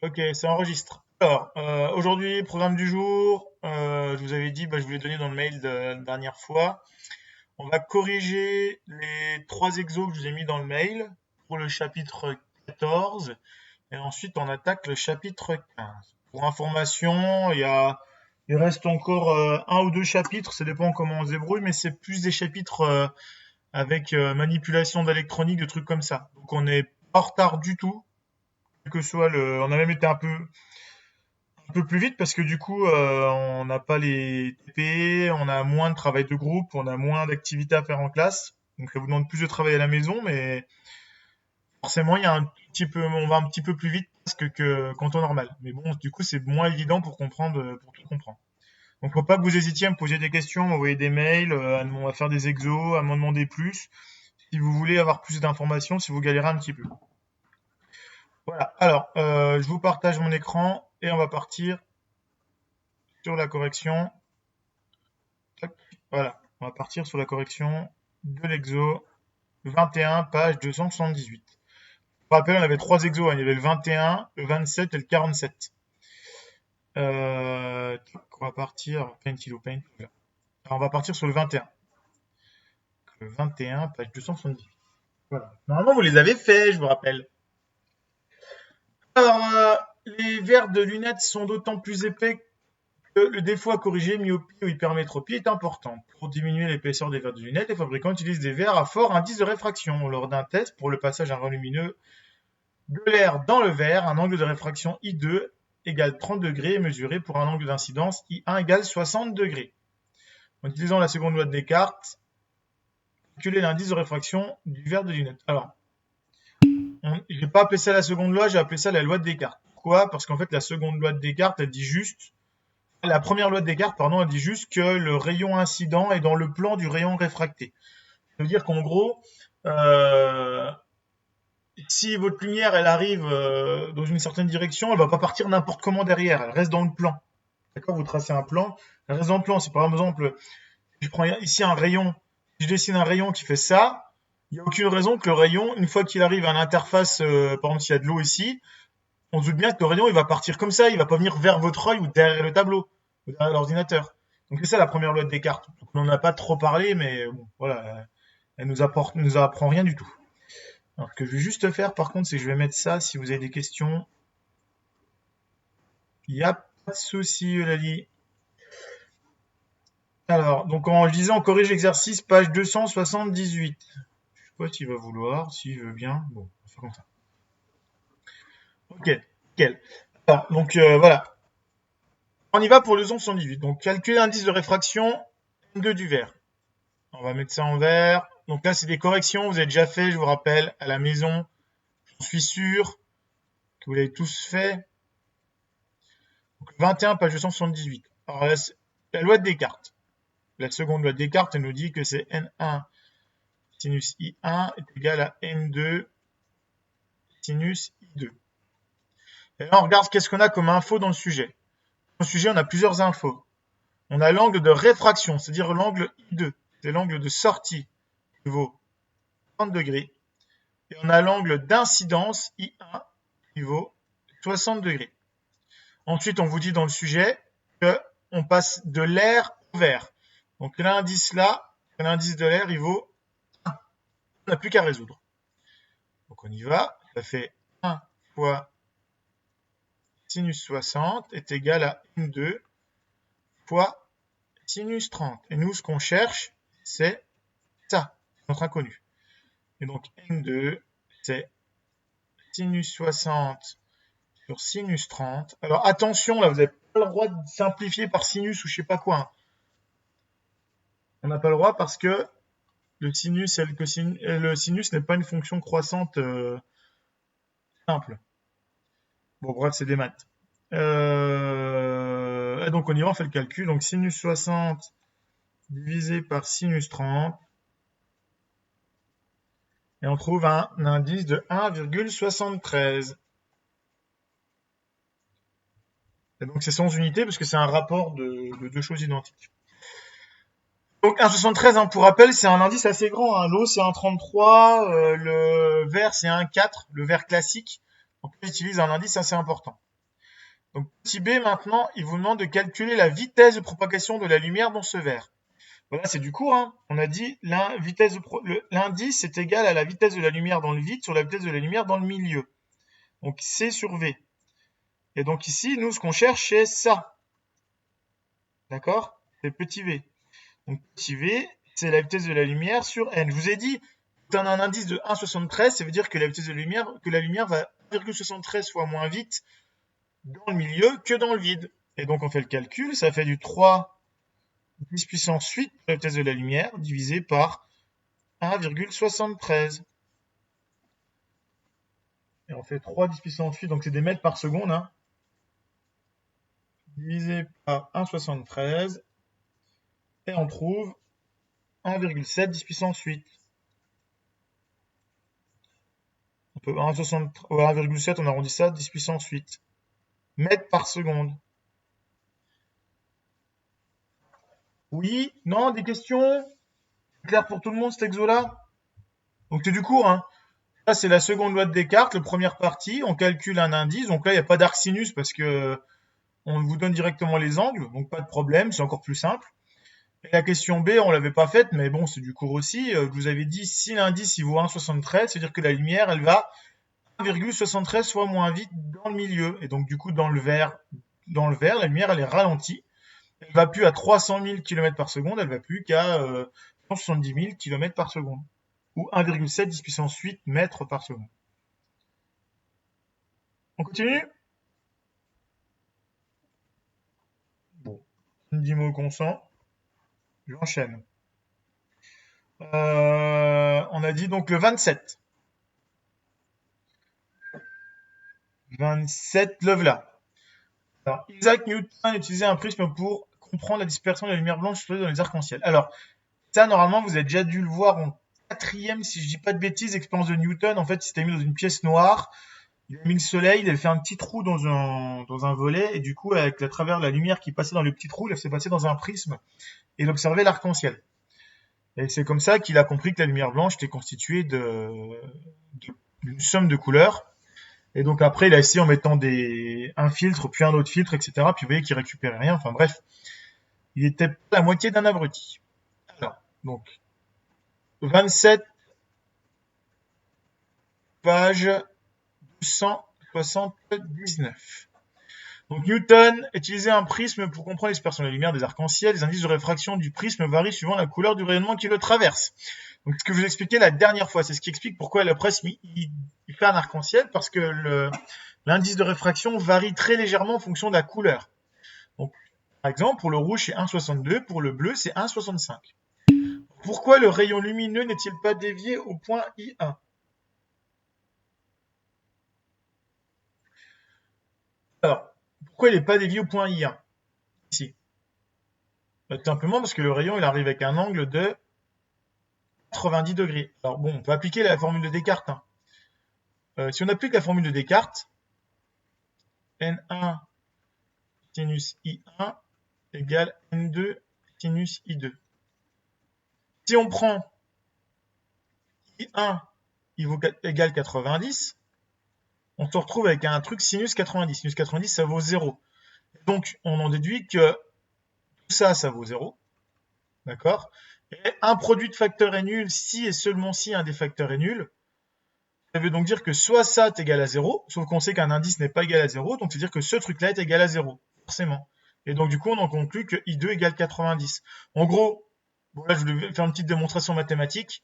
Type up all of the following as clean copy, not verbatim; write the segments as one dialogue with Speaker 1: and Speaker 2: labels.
Speaker 1: Ok, ça enregistre. Alors, aujourd'hui, programme du jour, je vous avais dit, je vous l'ai donné dans le mail de la dernière fois. On va corriger les trois exos que je vous ai mis dans le mail pour le chapitre 14 et ensuite on attaque le chapitre 15. Pour information, il reste encore un ou deux chapitres, ça dépend comment on se débrouille, mais c'est plus des chapitres avec manipulation d'électronique, de trucs comme ça. Donc on n'est pas en retard du tout, quel que soit on a même été un peu plus vite parce que du coup, on n'a pas les TP, on a moins de travail de groupe, on a moins d'activités à faire en classe. Donc ça vous demande plus de travail à la maison, mais forcément, il y a on va un petit peu plus vite qu'en temps normal. Mais bon, du coup, c'est moins évident pour comprendre, pour tout comprendre. Donc faut pas que vous hésitiez à me poser des questions, à m'envoyer des mails, à faire des exos, à m'en demander plus. Si vous voulez avoir plus d'informations, si vous galérez un petit peu. Voilà. Alors, je vous partage mon écran et on va partir sur la correction. Tac. Voilà, on va partir sur la correction de l'exo 21, page 278. Pour rappel, on avait trois exos, hein. Il y avait le 21, le 27 et le 47. On va partir, Paint. Voilà. Alors, on va partir sur le 21. Le 21, page 278. Voilà. Normalement, vous les avez faits, je vous rappelle. Alors, les verres de lunettes sont d'autant plus épais que le défaut à corriger, myopie ou hypermétropie, est important. Pour diminuer l'épaisseur des verres de lunettes, les fabricants utilisent des verres à fort indice de réfraction. Lors d'un test, pour le passage d'un rayon lumineux de l'air dans le verre, un angle de réfraction I2 égale 30 degrés est mesuré pour un angle d'incidence I1 égale 60 degrés. En utilisant la seconde loi de Descartes, calculer l'indice de réfraction du verre de lunettes. Alors, je n'ai pas appelé ça la seconde loi, j'ai appelé ça la loi de Descartes. Pourquoi? Parce qu'en fait, la seconde loi de Descartes, elle dit juste la première loi de Descartes, pardon, elle dit juste que le rayon incident est dans le plan du rayon réfracté. Ça veut dire qu'en gros, euh, si votre lumière elle arrive dans une certaine direction, elle va pas partir n'importe comment derrière, elle reste dans le plan. D'accord? Vous tracez un plan, elle reste dans le plan. Si par exemple, je prends ici un rayon, si je dessine un rayon qui fait ça, il n'y a aucune raison que le rayon, une fois qu'il arrive à l'interface, par exemple s'il y a de l'eau ici, on se doute bien que le rayon il va partir comme ça, il va pas venir vers votre œil ou derrière le tableau, ou derrière l'ordinateur. Donc c'est ça la première loi de Descartes. Donc, on n'en a pas trop parlé, mais bon, voilà, elle nous apprend rien du tout. Alors, ce que je vais juste faire, par contre, c'est que je vais mettre ça. Si vous avez des questions, il n'y a pas de souci, Eulalie. Alors, donc en disant on corrige l'exercice, page 278. Je sais pas s'il va vouloir, s'il veut bien. Bon, on va faire comme ça. Ok, nickel. Alors, donc voilà. On y va pour le 278. Donc, calculer l'indice de réfraction M2 du verre. On va mettre ça en vert. Donc là, c'est des corrections. Vous avez déjà fait, je vous rappelle, à la maison. Je suis sûr que vous l'avez tous fait. Donc, 21, page 278. Alors là, la loi de Descartes. La seconde loi de Descartes, elle nous dit que c'est N1 sinus I1 est égal à N2 sinus I2. Et là, on regarde qu'est-ce qu'on a comme info dans le sujet. Dans le sujet, on a plusieurs infos. On a l'angle de réfraction, c'est-à-dire l'angle I2. C'est l'angle de sortie qui vaut 30 degrés. Et on a l'angle d'incidence I1 qui vaut 60 degrés. Ensuite, on vous dit dans le sujet qu'on passe de l'air au verre. Donc l'indice là, l'indice de l'air, il vaut 1. On n'a plus qu'à résoudre. Donc on y va. Ça fait 1 fois sinus 60 est égal à N2 fois sinus 30. Et nous, ce qu'on cherche, c'est ça, notre inconnu. Et donc N2, c'est sinus 60 sur sinus 30. Alors attention, là, vous n'avez pas le droit de simplifier par sinus ou je sais pas quoi. Hein. On n'a pas le droit parce que le sinus n'est pas une fonction croissante simple. Bon, bref, c'est des maths. Et donc on y va, on fait le calcul. Donc sinus 60 divisé par sinus 30. Et on trouve un indice de 1,73. Et donc c'est sans unité parce que c'est un rapport de deux choses identiques. Donc 1,73, hein, pour rappel, c'est un indice assez grand. Hein. L'eau c'est 1,33, le vert c'est 1,4, le vert classique. Donc on utilise un indice assez important. Donc petit b maintenant, il vous demande de calculer la vitesse de propagation de la lumière dans ce verre. Voilà, c'est du cours, hein. On a dit l'indice est égal à la vitesse de la lumière dans le vide sur la vitesse de la lumière dans le milieu. Donc C sur V. Et donc ici, nous, ce qu'on cherche, c'est ça. D'accord? C'est petit v. Donc petit v, c'est la vitesse de la lumière sur n. Je vous ai dit, quand on a un indice de 1,73, ça veut dire que la vitesse de la lumière va 1,73 fois moins vite dans le milieu que dans le vide. Et donc on fait le calcul, ça fait du 3 10 puissance 8 pour la vitesse de la lumière divisé par 1,73. Et on fait 3 10 puissance 8, donc c'est des mètres par seconde, hein, divisé par 1,73. Et on trouve 1,7 10 puissance 8. On peut 1,7, on arrondit ça, 10 puissance 8 mètres par seconde. Oui, non, des questions? C'est clair pour tout le monde cet exo-là? Donc c'est du cours, hein. Là, c'est la seconde loi de Descartes, la première partie, on calcule un indice. Donc là, il n'y a pas d'arc-sinus parce que on vous donne directement les angles, donc pas de problème, c'est encore plus simple. Et la question B, on l'avait pas faite, mais bon, c'est du cours aussi. Je vous avais dit, si l'indice il vaut 1,73, c'est-à-dire que la lumière, elle va 1,73 fois moins vite dans le milieu. Et donc, du coup, dans le verre, la lumière, elle est ralentie. Elle va plus à 300 000 km par seconde, elle va plus qu'à 170 000 km par seconde. Ou 1,7 10 puissance 8 mètres par seconde. On continue? Bon, 10 mots consent. J'enchaîne. On a dit donc le 27. 27, le voilà. Alors, Isaac Newton utilisait un prisme pour comprendre la dispersion de la lumière blanche dans les arcs-en-ciel. Alors, ça, normalement, vous avez déjà dû le voir en quatrième, si je dis pas de bêtises, expérience de Newton. En fait, il s'était mis dans une pièce noire, il a mis le soleil, il avait fait un petit trou dans un volet, et du coup, à travers la lumière qui passait dans le petit trou, il s'est passé dans un prisme, et il observait l'arc-en-ciel. Et c'est comme ça qu'il a compris que la lumière blanche était constituée d'une somme de couleurs. Et donc après, il a essayé en mettant un filtre, puis un autre filtre, etc. Puis vous voyez qu'il récupérait rien. Enfin bref, il était la moitié d'un abruti. Alors, donc, 27, page 279. Donc Newton utilisait un prisme pour comprendre l'expression de la lumière des arcs-en-ciel. Les indices de réfraction du prisme varient suivant la couleur du rayonnement qui le traverse. Donc ce que je vous expliquais la dernière fois, c'est ce qui explique pourquoi le prisme il fait un arc-en-ciel, parce que l'indice de réfraction varie très légèrement en fonction de la couleur. Donc, par exemple, pour le rouge, c'est 1,62, pour le bleu, c'est 1,65. Pourquoi le rayon lumineux n'est-il pas dévié au point I1? Alors, pourquoi il n'est pas dévié au point I1? Ici. Tout simplement parce que le rayon, il arrive avec un angle de 90 degrés. Alors bon, on peut appliquer la formule de Descartes, hein. Si on applique la formule de Descartes, N1 sinus I1 égale N2 sinus I2. Si on prend I1 égale 90, on se retrouve avec un truc sinus 90. Sinus 90, ça vaut 0. Donc, on en déduit que tout ça, ça vaut 0. D'accord? Et un produit de facteurs est nul si et seulement si un des facteurs est nul. Ça veut donc dire que soit ça est égal à 0, sauf qu'on sait qu'un indice n'est pas égal à 0, donc c'est dire que ce truc-là est égal à 0, forcément. Et donc du coup, on en conclut que I2 égale 90. En gros, bon là je vais faire une petite démonstration mathématique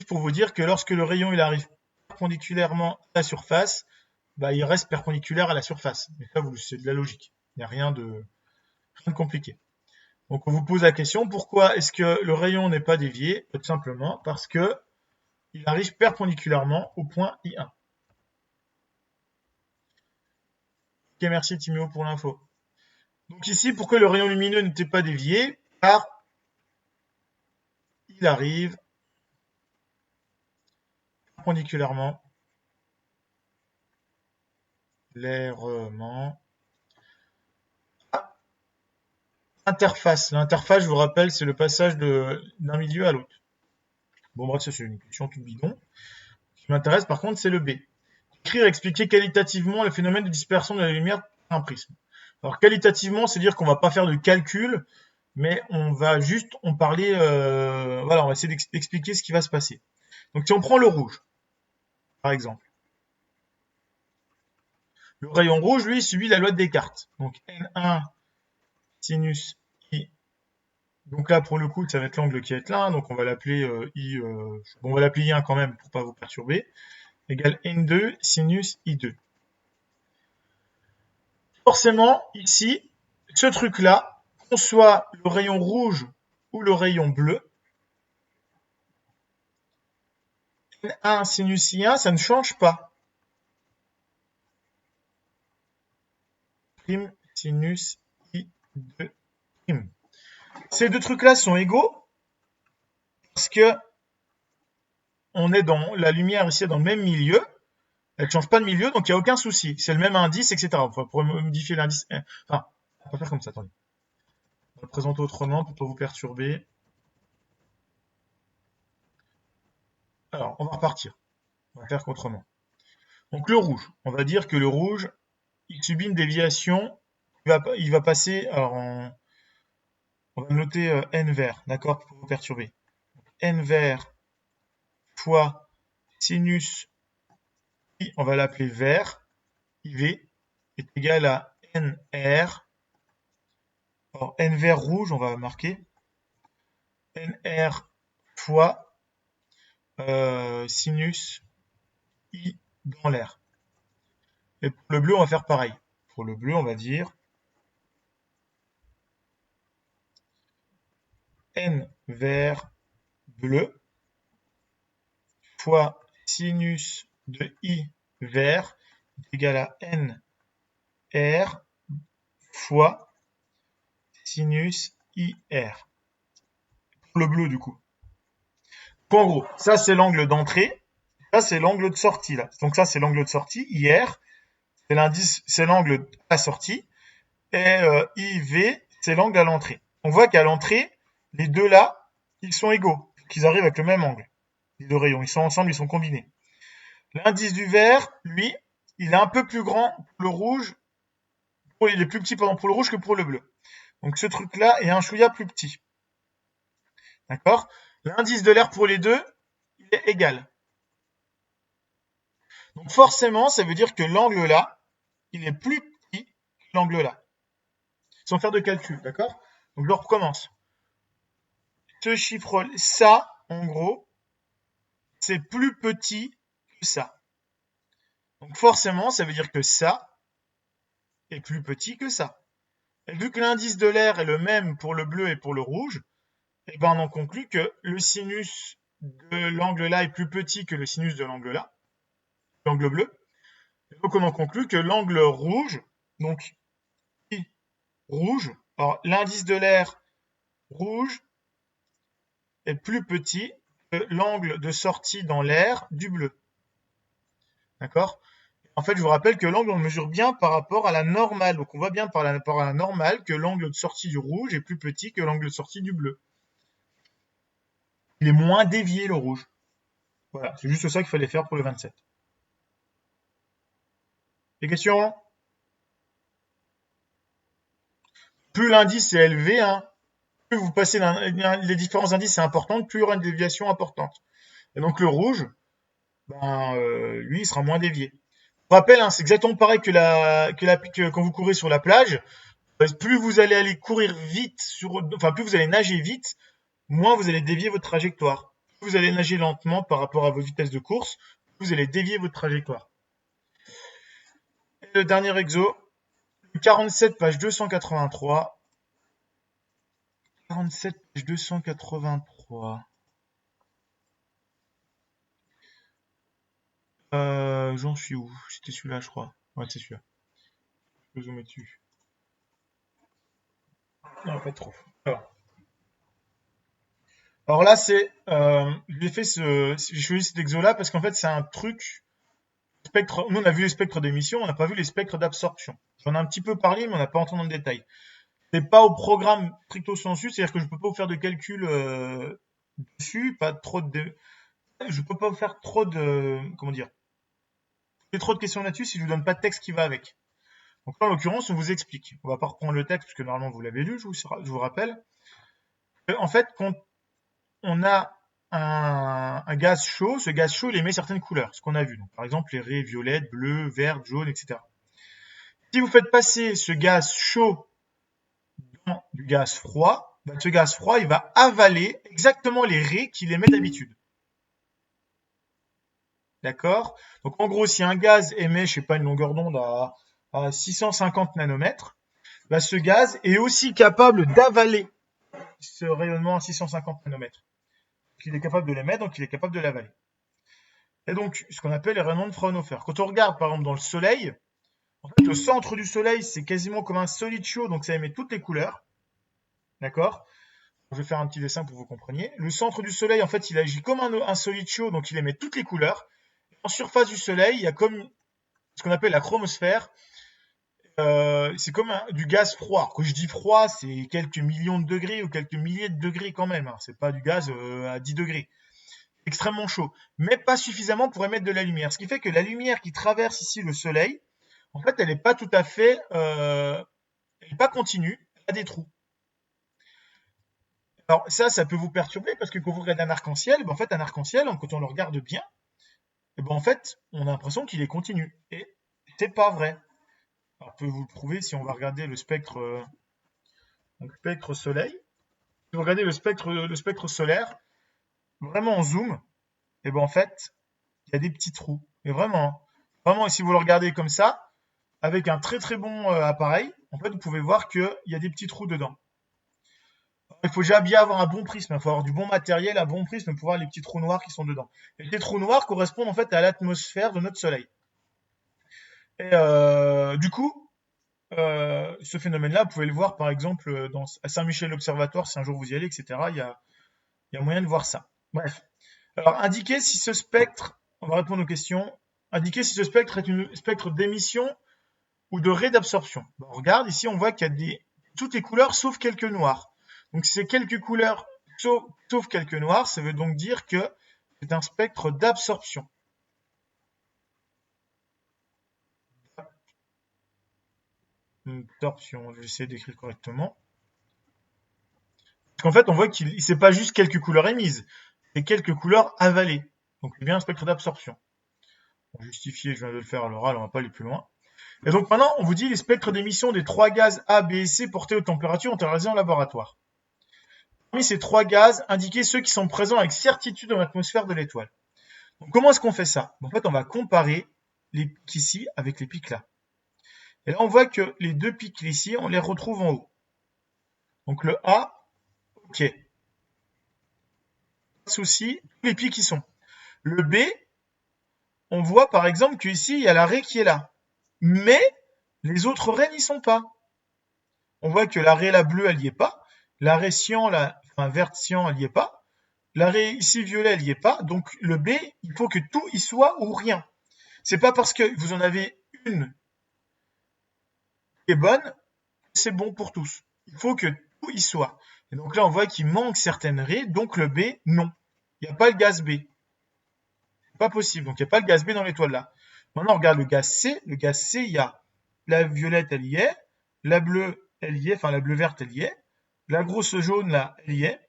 Speaker 1: pour vous dire que lorsque le rayon il arrive perpendiculairement à la surface, bah, il reste perpendiculaire à la surface. Mais ça, c'est de la logique. Il n'y a rien de compliqué. Donc on vous pose la question, pourquoi est-ce que le rayon n'est pas dévié? Tout simplement parce que il arrive perpendiculairement au point I1. Ok, merci Timéo pour l'info. Donc ici, pourquoi le rayon lumineux n'était pas dévié? Car il arrive perpendiculairement, légèrement, à l'interface. L'interface, je vous rappelle, c'est le passage d'un milieu à l'autre. Bon bref, ça c'est une question toute bidon. Ce qui m'intéresse par contre, c'est le B. Écrire et expliquer qualitativement le phénomène de dispersion de la lumière un prisme. Alors qualitativement, c'est dire qu'on va pas faire de calcul, mais on va juste parler, voilà, on va essayer d'expliquer ce qui va se passer. Donc si on prend le rouge, par exemple, le rayon rouge, lui, subit la loi de Descartes. Donc N1 sinus I. Donc là, pour le coup, ça va être l'angle qui va être là, donc on va l'appeler I, bon, on va l'appeler I1 quand même pour pas vous perturber, égale N2 sinus I2. Forcément, ici, ce truc-là, qu'on soit le rayon rouge ou le rayon bleu, N1 sinus I1, ça ne change pas. Prime sinus I2 prime. Ces deux trucs-là sont égaux parce que on est dans la lumière ici dans le même milieu. Elle ne change pas de milieu, donc il n'y a aucun souci. C'est le même indice, etc. Enfin, pour modifier l'indice. Enfin, on va faire comme ça, attendez. On va le présenter autrement pour ne pas vous perturber. Alors, on va repartir. On va faire qu'autrement. Donc le rouge, on va dire que le rouge, il subit une déviation. Il va passer, alors on va noter n vert, d'accord, pour vous perturber. N vert fois sinus I, on va l'appeler vert, IV, est égal à NR. Alors N vert rouge, on va marquer NR fois sinus I dans l'air. Et pour le bleu, on va faire pareil. Pour le bleu, on va dire N vert bleu fois sinus de I vert est égal à N R fois sinus IR. Pour le bleu, du coup. Donc, en gros, ça c'est l'angle d'entrée, ça c'est l'angle de sortie là. Donc ça c'est l'angle de sortie, IR, c'est l'indice, c'est l'angle de la sortie, et IV, c'est l'angle à l'entrée. On voit qu'à l'entrée, les deux là, ils sont égaux, qu'ils arrivent avec le même angle. Les deux rayons, ils sont ensemble, ils sont combinés. L'indice du vert, lui, il est un peu plus grand pour le rouge, il est plus petit pardon, pour le rouge que pour le bleu. Donc ce truc-là est un chouïa plus petit. D'accord? L'indice de l'air pour les deux, il est égal. Donc forcément, ça veut dire que l'angle là, il est plus petit que l'angle là. Sans faire de calcul, d'accord? Donc je recommence. Ce chiffre, ça, en gros, c'est plus petit que ça. Donc forcément, ça veut dire que ça est plus petit que ça. Et vu que l'indice de l'air est le même pour le bleu et pour le rouge, eh ben on en conclut que le sinus de l'angle là est plus petit que le sinus de l'angle là, l'angle bleu. Et donc on en conclut que l'angle rouge, donc I rouge, alors l'indice de l'air rouge est plus petit que l'angle de sortie dans l'air du bleu. D'accord? En fait, je vous rappelle que l'angle, on le mesure bien par rapport à la normale. Donc, on voit bien par rapport à la normale que l'angle de sortie du rouge est plus petit que l'angle de sortie du bleu. Il est moins dévié, le rouge. Voilà, c'est juste ça qu'il fallait faire pour le 27. Des questions? Plus l'indice est élevé, hein, plus vous passez les différents indices, c'est important, plus il y aura une déviation importante. Et donc, le rouge, lui, il sera moins dévié. Je vous rappelle, hein, c'est exactement pareil que quand vous courez sur la plage. Plus vous allez aller courir vite, plus vous allez nager vite, moins vous allez dévier votre trajectoire. Plus vous allez nager lentement par rapport à vos vitesses de course, plus vous allez dévier votre trajectoire. Et le dernier exo, 47, page 283. 47, page 283. J'en suis où? C'était celui-là, je crois. Ouais, c'est celui-là. Je peux zoomer dessus. Non, pas trop. Alors là, j'ai choisi cet exo-là parce qu'en fait, c'est un truc spectre. Nous, on a vu les spectres d'émission, on n'a pas vu les spectres d'absorption. J'en ai un petit peu parlé, mais on n'a pas entendu dans le détail. C'est pas au programme stricto sensu, c'est-à-dire que je peux pas vous faire de calcul dessus, pas trop de. Je peux pas vous faire trop de. Comment dire? Trop de questions là-dessus si je vous donne pas de texte qui va avec. Donc là, en l'occurrence, on vous explique. On va pas reprendre le texte, parce que normalement, vous l'avez lu, je vous rappelle. En fait, quand on a un gaz chaud, ce gaz chaud, il émet certaines couleurs, ce qu'on a vu. Donc, par exemple, les raies violettes, bleues, vertes, jaunes, etc. Si vous faites passer ce gaz chaud dans du gaz froid, bah, ce gaz froid, il va avaler exactement les raies qu'il émet d'habitude. D'accord? Donc, en gros, si un gaz émet, je sais pas, une longueur d'onde à 650 nanomètres, bah, ce gaz est aussi capable d'avaler ce rayonnement à 650 nanomètres. Il est capable de l'émettre, donc il est capable de l'avaler. Et donc, ce qu'on appelle les rayonnements de Fraunhofer. Quand on regarde, par exemple, dans le Soleil, en fait, le centre du Soleil, c'est quasiment comme un solide chaud, donc ça émet toutes les couleurs. D'accord? Je vais faire un petit dessin pour que vous compreniez. Le centre du Soleil, en fait, il agit comme un solide chaud, donc il émet toutes les couleurs. En surface du Soleil, il y a comme ce qu'on appelle la chromosphère. C'est comme du gaz froid. Quand je dis froid, c'est quelques millions de degrés ou quelques milliers de degrés quand même. Hein. C'est pas du gaz à 10 degrés. Extrêmement chaud, mais pas suffisamment pour émettre de la lumière. Ce qui fait que la lumière qui traverse ici le Soleil, en fait, elle n'est pas tout à fait, elle n'est pas continue, elle a des trous. Alors ça peut vous perturber parce que quand vous regardez un arc-en-ciel, ben, en fait, un arc-en-ciel, quand on le regarde bien, et ben, en fait, on a l'impression qu'il est continu. Et c'est pas vrai. Alors, je peux vous le prouver si on va regarder le spectre, donc spectre Soleil. Si vous regardez le spectre solaire, vraiment en zoom, et ben en fait, il y a des petits trous. Et vraiment, vraiment, si vous le regardez comme ça, avec un très très bon appareil, en fait, vous pouvez voir qu'il y a des petits trous dedans. Il faut déjà bien avoir un bon prisme, il faut avoir du bon matériel, un bon prisme pour voir les petits trous noirs qui sont dedans. Et les trous noirs correspondent en fait à l'atmosphère de notre Soleil. Et du coup, ce phénomène-là, vous pouvez le voir par exemple à Saint-Michel l'Observatoire, si un jour vous y allez, etc. Il y a moyen de voir ça. Bref. Alors, indiquer si ce spectre, on va répondre aux questions, indiquer si ce spectre est un spectre d'émission ou de raie d'absorption. Bon, on regarde, ici on voit qu'il y a toutes les couleurs sauf quelques noirs. Donc si c'est quelques couleurs sauf quelques noirs, ça veut donc dire que c'est un spectre d'absorption. Absorption, je vais essayer d'écrire correctement. Parce qu'en fait, on voit qu'il c'est pas juste quelques couleurs émises, c'est quelques couleurs avalées. Donc c'est bien un spectre d'absorption. Pour justifier, je viens de le faire à l'oral, on va pas aller plus loin. Et donc maintenant, on vous dit les spectres d'émission des trois gaz A, B et C portés aux températures ont été réalisés en laboratoire. Parmi ces trois gaz, indiquez ceux qui sont présents avec certitude dans l'atmosphère de l'étoile. Donc comment est-ce qu'on fait ça? En fait, on va comparer les pics ici avec les pics là. Et là, on voit que les deux pics ici, on les retrouve en haut. Donc le A, ok. Pas de souci, tous les pics y sont. Le B, on voit par exemple qu'ici, il y a la raie qui est là. Mais les autres raies n'y sont pas. On voit que la raie la bleue, elle n'y est pas. La raie cyan, verte cyan, elle n'y est pas. La raie ici violet, elle n'y est pas. Donc le B, il faut que tout y soit ou rien. C'est pas parce que vous en avez une qui est bonne, c'est bon pour tous. Il faut que tout y soit. Et donc là, on voit qu'il manque certaines raies, donc le B, non. Il n'y a pas le gaz B. C'est pas possible. Donc il n'y a pas le gaz B dans l'étoile là. Maintenant, on regarde le gaz C. Le gaz C, il y a la violette, elle y est. La bleue, elle y est. Enfin, la bleue verte, elle y est. La grosse jaune, là, elle y est.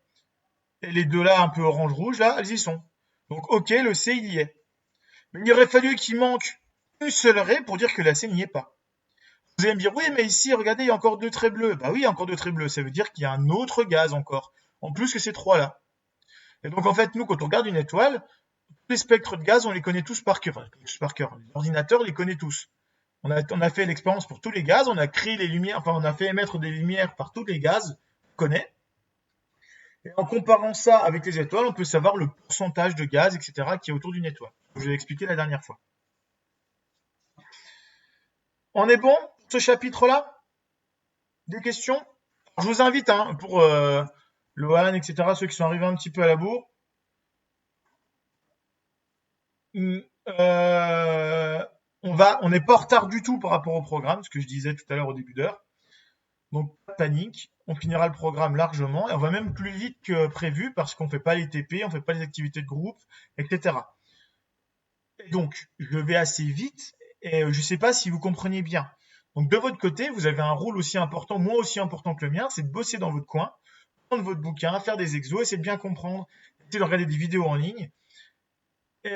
Speaker 1: Et les deux là, un peu orange-rouge, là, elles y sont. Donc, ok, le C, il y est. Mais il aurait fallu qu'il manque une seule raie pour dire que la C n'y est pas. Vous allez me dire, oui, mais ici, regardez, il y a encore deux traits bleus. Bah oui, il y a encore deux traits bleus. Ça veut dire qu'il y a un autre gaz encore, en plus que ces trois-là. Et donc, en fait, nous, quand on regarde une étoile, tous les spectres de gaz, on les connaît tous par cœur. Enfin, tous par cœur. L'ordinateur les connaît tous. On a fait l'expérience pour tous les gaz, on a créé les lumières, enfin, on a fait émettre des lumières par tous les gaz qu'on connaît. Et en comparant ça avec les étoiles, on peut savoir le pourcentage de gaz, etc., qui est autour d'une étoile. Je vous ai expliqué la dernière fois. On est bon pour ce chapitre-là? Des questions? Alors, je vous invite, hein, pour Lohan, etc., ceux qui sont arrivés un petit peu à la bourre. On n'est pas en retard du tout par rapport au programme, ce que je disais tout à l'heure au début d'heure. Donc, pas de panique, on finira le programme largement, et on va même plus vite que prévu, parce qu'on ne fait pas les TP, on ne fait pas les activités de groupe, etc. Et donc, je vais assez vite, et je ne sais pas si vous comprenez bien. Donc de votre côté, vous avez un rôle aussi important, moins aussi important que le mien, c'est de bosser dans votre coin, prendre votre bouquin, faire des exos, essayer de bien comprendre, essayer de regarder des vidéos en ligne. Et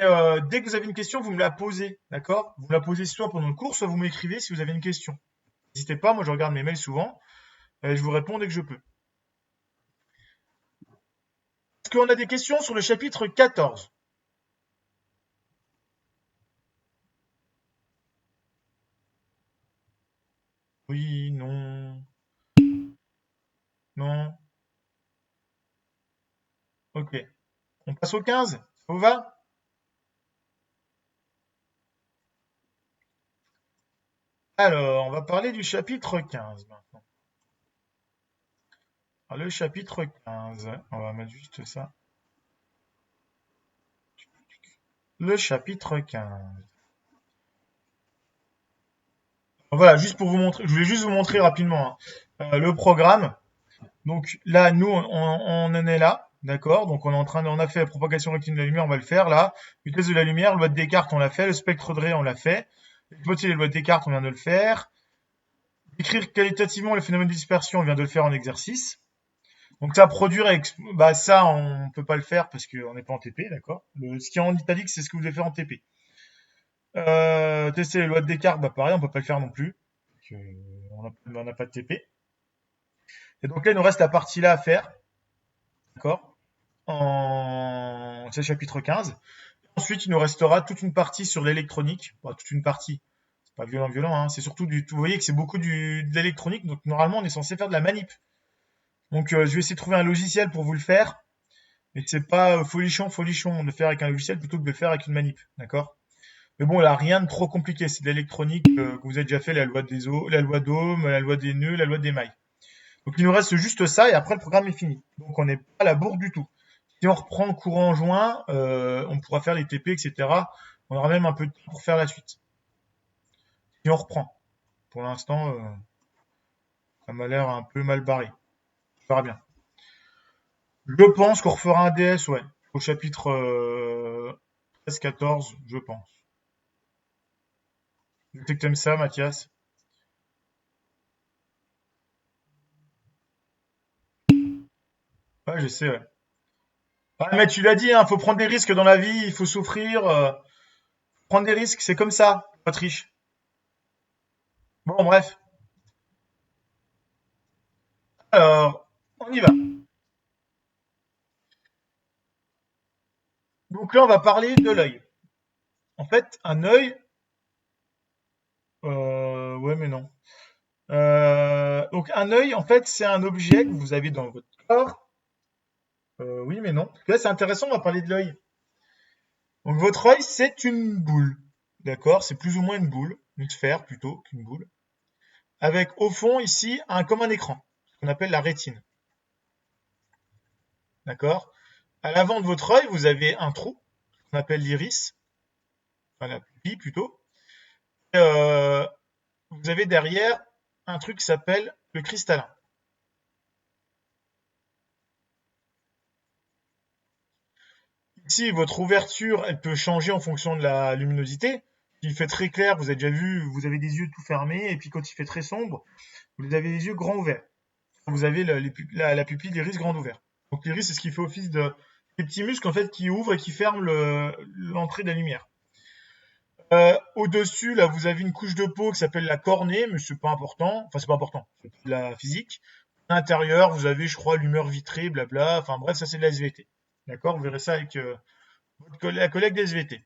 Speaker 1: dès que vous avez une question, vous me la posez, d'accord? Vous me la posez soit pendant le cours, soit vous m'écrivez si vous avez une question. N'hésitez pas, moi je regarde mes mails souvent, et je vous réponds dès que je peux. Est-ce qu'on a des questions sur le chapitre 14? Oui, non, non. Ok. On passe au 15? Ça vous va? Alors, on va parler du chapitre 15 maintenant. Alors, le chapitre 15, on va mettre juste ça. Le chapitre 15. Voilà, juste pour vous montrer, je voulais juste vous montrer rapidement le programme. Donc là, nous, on en est là, d'accord? Donc on est en train on a fait la propagation rectiligne de la lumière, on va le faire là. Vitesse de la lumière, loi de Descartes, on l'a fait. Le spectre de Ray, on l'a fait. L'exposé des lois de Descartes, on vient de le faire. Décrire qualitativement les phénomènes de dispersion, on vient de le faire en exercice. Donc ça, produire, bah ça, on peut pas le faire parce qu'on n'est pas en TP, d'accord? Ce qui est en italique, c'est ce que vous devez faire en TP. Tester les lois de Descartes, bah pareil, on peut pas le faire non plus. On n'a pas de TP. Et donc là, il nous reste la partie là à faire, d'accord? C'est le chapitre 15. Ensuite, il nous restera toute une partie sur l'électronique. Bon, toute une partie. C'est pas violent, hein. C'est surtout vous voyez que c'est beaucoup de l'électronique. Donc, normalement, on est censé faire de la manip. Donc, je vais essayer de trouver un logiciel pour vous le faire. Mais c'est pas folichon de le faire avec un logiciel plutôt que de le faire avec une manip. D'accord? Mais bon, là, rien de trop compliqué. C'est de l'électronique que vous avez déjà fait, la loi des la loi d'Ohm, la loi des nœuds, la loi des mailles. Donc, il nous reste juste ça et après, le programme est fini. Donc, on n'est pas à la bourre du tout. Si on reprend le courant en juin, on pourra faire les TP, etc. On aura même un peu de temps pour faire la suite. Si on reprend. Pour l'instant, ça m'a l'air un peu mal barré. On verra bien. Je pense qu'on refera un DS, ouais. Au chapitre 13-14, je pense. Je sais que t'aimes ça, Mathias. Ouais, je sais, ouais. Ah, mais tu l'as dit, hein, faut prendre des risques dans la vie, il faut souffrir. Prendre des risques, c'est comme ça, pas triche. Bon, bref. Alors, on y va. Donc là, on va parler de l'œil. En fait, un œil, ouais, mais non. Donc un œil, en fait, c'est un objet que vous avez dans votre corps. Oui, mais non. Là, c'est intéressant, on va parler de l'œil. Donc votre œil, c'est une boule. D'accord? C'est plus ou moins une boule, une sphère plutôt qu'une boule. Avec au fond ici comme un écran, ce qu'on appelle la rétine. D'accord? À l'avant de votre œil, vous avez un trou, qu'on appelle l'iris, enfin la pupille plutôt. Et, vous avez derrière un truc qui s'appelle le cristallin. Ici, votre ouverture, elle peut changer en fonction de la luminosité. S'il fait très clair, vous avez déjà vu, vous avez des yeux tout fermés, et puis quand il fait très sombre, vous avez les yeux grands ouverts. Vous avez la pupille d'iris grande ouverte. Donc l'iris, c'est ce qui fait office de des petits muscles en fait qui ouvrent et qui ferment l'entrée de la lumière. Au-dessus, là, vous avez une couche de peau qui s'appelle la cornée, mais c'est pas important. Enfin, c'est pas important, c'est de la physique. À l'intérieur, vous avez, je crois, l'humeur vitrée, blabla. Enfin bref, ça c'est de la SVT. D'accord? Vous verrez ça avec la collègue des SVT.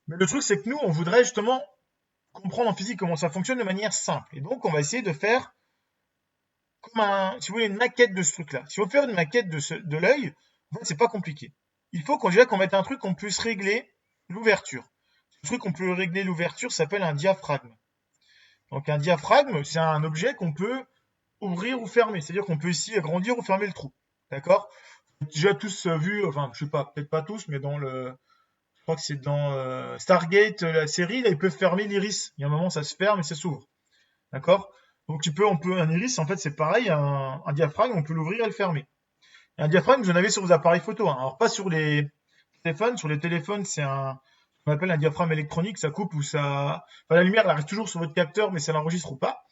Speaker 1: Mais le truc, c'est que nous, on voudrait justement comprendre en physique comment ça fonctionne de manière simple. Et donc, on va essayer de faire comme si vous voulez, une maquette de ce truc-là. Si on veut faire une maquette de l'œil, en fait, c'est pas compliqué. Il faut qu'on mette un truc qu'on puisse régler l'ouverture. Ce truc qu'on peut régler l'ouverture s'appelle un diaphragme. Donc, un diaphragme, c'est un objet qu'on peut ouvrir ou fermer. C'est-à-dire qu'on peut ici agrandir ou fermer le trou. D'accord? Déjà tous vu, enfin, je sais pas, peut-être pas tous, mais je crois que c'est dans Stargate, la série, là, ils peuvent fermer l'iris. Il y a un moment, ça se ferme et ça s'ouvre. D'accord? Donc un iris, en fait, c'est pareil, un diaphragme, on peut l'ouvrir et le fermer. Et un diaphragme, vous en avez sur vos appareils photo, hein. Alors pas sur les téléphones, c'est qu'on appelle un diaphragme électronique, ça coupe ou ça... Enfin, la lumière, elle arrive toujours sur votre capteur, mais ça l'enregistre ou pas.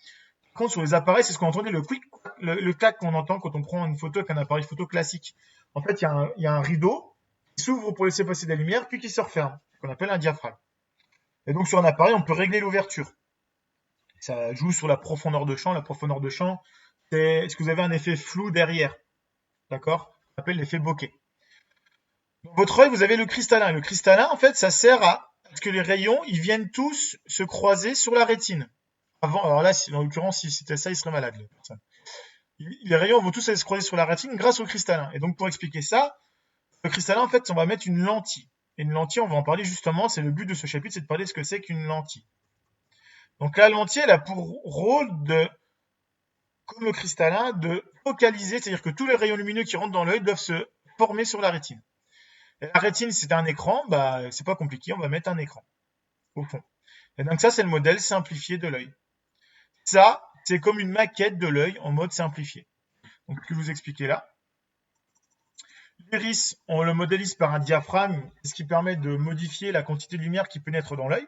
Speaker 1: Par contre, sur les appareils, c'est ce qu'on entendait, le clac qu'on entend quand on prend une photo avec un appareil photo classique. En fait, il y a un rideau qui s'ouvre pour laisser passer de la lumière, puis qui se referme, qu'on appelle un diaphragme. Et donc, sur un appareil, on peut régler l'ouverture. Ça joue sur la profondeur de champ. La profondeur de champ, c'est est-ce que vous avez un effet flou derrière? D'accord? Ça s'appelle l'effet bokeh. Dans votre œil, vous avez le cristallin. Le cristallin, en fait, ça sert à ce que les rayons, ils viennent tous se croiser sur la rétine. Avant, alors là, en l'occurrence, si c'était ça, il serait malade, la personne. Les rayons vont tous aller se croiser sur la rétine grâce au cristallin. Et donc, pour expliquer ça, le cristallin, en fait, on va mettre une lentille. Et une lentille, on va en parler justement, c'est le but de ce chapitre, c'est de parler de ce que c'est qu'une lentille. Donc, la lentille, elle a pour rôle de, comme le cristallin, de focaliser, c'est-à-dire que tous les rayons lumineux qui rentrent dans l'œil doivent se former sur la rétine. Et la rétine, c'est un écran, bah, c'est pas compliqué, on va mettre un écran, au fond. Et donc ça, c'est le modèle simplifié de l'œil. Ça, c'est comme une maquette de l'œil en mode simplifié. Donc, ce que je vous expliquer là. L'iris, on le modélise par un diaphragme, ce qui permet de modifier la quantité de lumière qui pénètre dans l'œil.